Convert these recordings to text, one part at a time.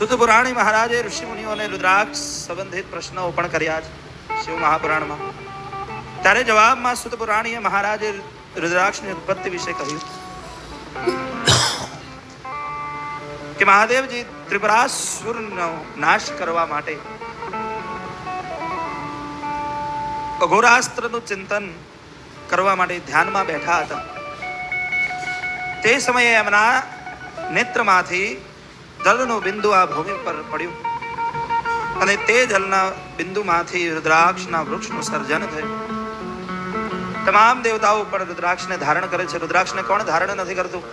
સુત પુરાણી મહારાજે ઋષિ મુનિઓને રુદ્રાક્ષ સંબંધિત પ્રશ્નો પણ કર્યા છે શિવ મહાપુરાણમાં. ત્યારે જવાબમાં સુત પુરાણીએ મહારાજે રુદ્રાક્ષની ઉત્પત્તિ વિશે કહ્યું કે મહાદેવજી ત્રિપુરાસુરનો નાશ કરવા માટે અઘોરાસ્ત્રનું ચિંતન કરવા માટે ધ્યાનમાં બેઠા હતા. તે સમયે એમના નેત્રમાંથી જળનું બિંદુ આ ભૂમિ પર પડ્યું અને તે જળના બિંદુમાંથી રુદ્રાક્ષના વૃક્ષનું સર્જન થયું. તમામ દેવતાઓ પણ રુદ્રાક્ષને ધારણ કરે છે. રુદ્રાક્ષને કોણ ધારણ નથી કરતું?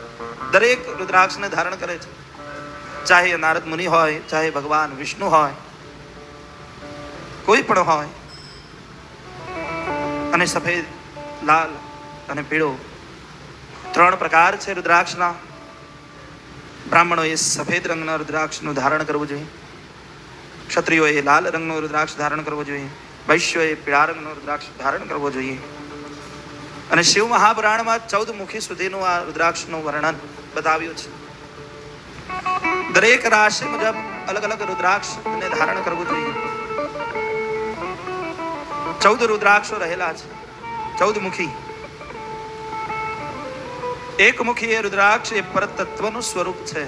દરેક રુદ્રાક્ષને ધારણ કરે છે. ચાહે નારદ મુનિ હોય, ચાહે ભગવાન વિષ્ણુ હોય, કોઈ પણ હોય. અને સફેદ, લાલ અને પીળો 3 પ્રકાર છે રુદ્રાક્ષના. બ્રાહ્મણોએ સફેદ રંગના રુદ્રાક્ષનું ધારણ કરવું જોઈએ, ક્ષત્રિયોએ લાલ રંગનો રુદ્રાક્ષ ધારણ કરવો જોઈએ, વૈશ્યોએ પીળા રંગનો રુદ્રાક્ષ ધારણ કરવો જોઈએ. અને શિવ મહાપુરાણમાં 14 મુખી સુધીનું આ રુદ્રાક્ષનું વર્ણન બતાવ્યું છે. દરેક રાશિ મુજબ અલગ અલગ રુદ્રાક્ષને ધારણ કરવું જોઈએ. 14 રુદ્રાક્ષો રહેલા છે, 14 મુખી. એક મુખી એ રુદ્રાક્ષ એ પરતત્વનું સ્વરૂપ છે.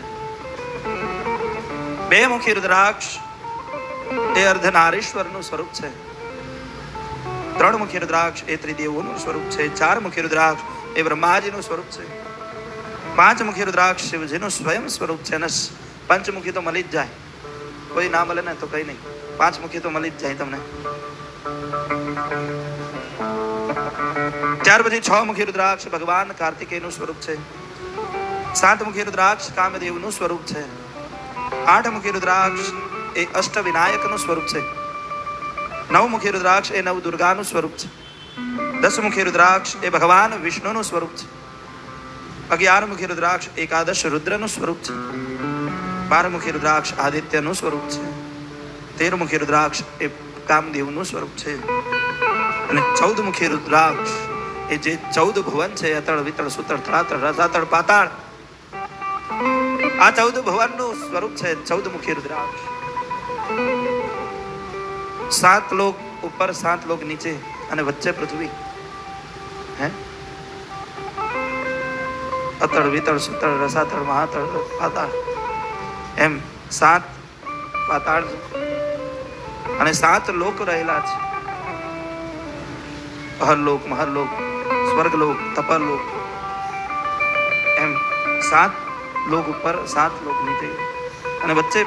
2 મુખી રુદ્રાક્ષ એ અર્ધનારીશ્વરનું સ્વરૂપ છે. 3 મુખી રુદ્રાક્ષ એ ત્રિદેવોનું સ્વરૂપ છે. 4 મુખી રુદ્રાક્ષ એ બ્રહ્માજીનું સ્વરૂપ છે. 5 મુખી રુદ્રાક્ષ શિવજીનું સ્વયં સ્વરૂપ છે. અને 5 મુખી તો મળી જ જાય, કોઈ ના મળે ને તો કઈ નહીં, 5 મુખી તો મળી જ જાય તમને. ત્યાર પછી 6 મુખી રુદ્રાક્ષ ભગવાન કાર્તિકેયનું સ્વરૂપ છે. 7 મુખી રુદ્રાક્ષ કામદેવનું સ્વરૂપ છે. 8 મુખી રુદ્રાક્ષ એ અષ્ટવિનાયકનું સ્વરૂપ છે. 9 મુખી રુદ્રાક્ષ એ નવદુર્ગાનું સ્વરૂપ છે. 10 મુખી રુદ્રાક્ષ એ ભગવાન વિષ્ણુનું સ્વરૂપ છે. 11 મુખી રુદ્રાક્ષ એકાદશ રુદ્રનું સ્વરૂપ છે. 12 મુખી રુદ્રાક્ષ આદિત્યનું સ્વરૂપ છે. 13 મુખી રુદ્રાક્ષ એ કામદેવનું સ્વરૂપ છે. અને 14 મુખી રુદ્રાક્ષ એ જે 14 ભુવન છે, અતળ વિતળ સુતળ ત્રાતળ રસાતળ પાતાળ, આ 14 ભુવનનું સ્વરૂપ છે 14 મુખી રુદ્રાક્ષ. 7 લોક ઉપર, 7 લોક નીચે અને વચ્ચે પૃથ્વી. હે અતળ વિતળ સુતળ રસાતળ મહાતળ પાતાળ, એમ 7 પાતાળ અને 7 લોક રહેલા છે. અહરલોક, મહરલોક, સ્વર્ગલોક, તપરલોક, એમ 7 લોક ઉપર, 7 લોક નીચે અને વચ્ચે